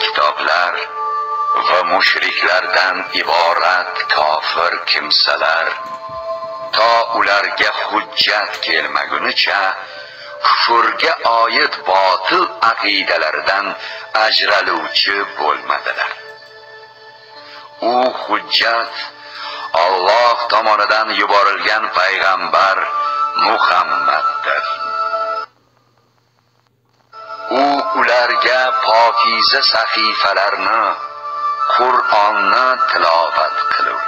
kitoblar va mushriklardan iborat kofir kimsalar to ularga hujjat kelmagunicha kufrga oid botil aqidalardan ajraluvchi bo'lmadilar. U hujjat Alloh tomonidan yuborilgan payg'ambar Muhammaddir. U ularga pokiza sahifalarni, Qur'onni tilovat qilur.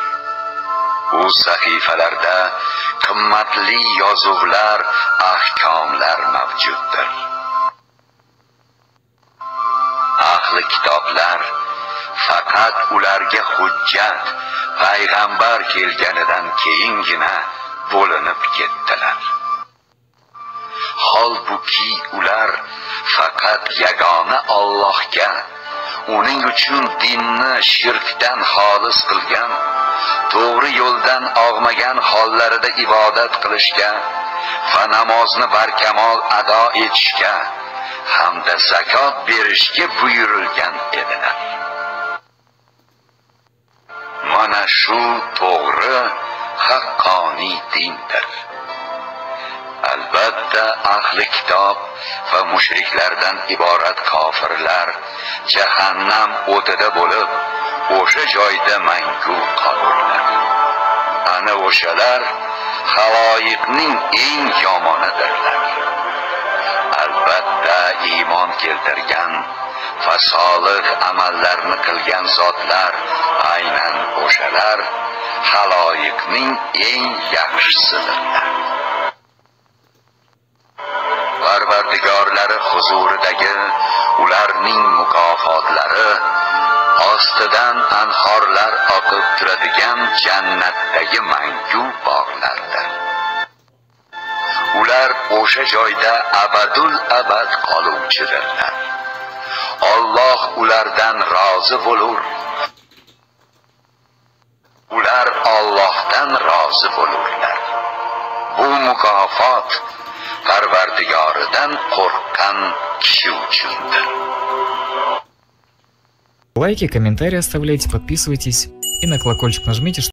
U sahifalarda qimmatli yozuvlar, ahkomlar mavjuddir. Ahli kitoblar faqat ularga hujjat payg'ambar kelganidan keyingina bo'linib ketdilar. Holbuki ular faqat yagona Allohga, uning uchun dinni shirkdan xolis qilgan, to'g'ri yo'ldan og'magan hollarida ibodat qilishga va namozni barkamol ado etishga hamda zakot berishga buyurilgan edilar. Mana shu to'g'ri, haqqoniy dindir. Albatta ahli kitob va mushriklardan iborat kofirlar jahannam o'tida bo'lib, o'sha joyda mangu qolurlar. Ana o'shalar xaloyiqning eng yomonidirlar. Albatta iymon keltirgan va solih amallarni qilgan zotlar, aynan o'shalar xaloyiqning eng yaxshisidirlar. Parvardigorlari huzuridagi ularning mukofotlari ostidan anhorlar oqib turadigan jannatdagi mangu bog'lardir. Ular o'sha joyda abadul abad qoluvchidirlar. Alloh ulardan rozi bo'lur. Ular Allohdan rozi bo'lurlar. Bu mukofot Parvardigoridan qo'rqqan kishi uchundir. Лайки, комментарии оставляйте, подписывайтесь и на колокольчик нажмите,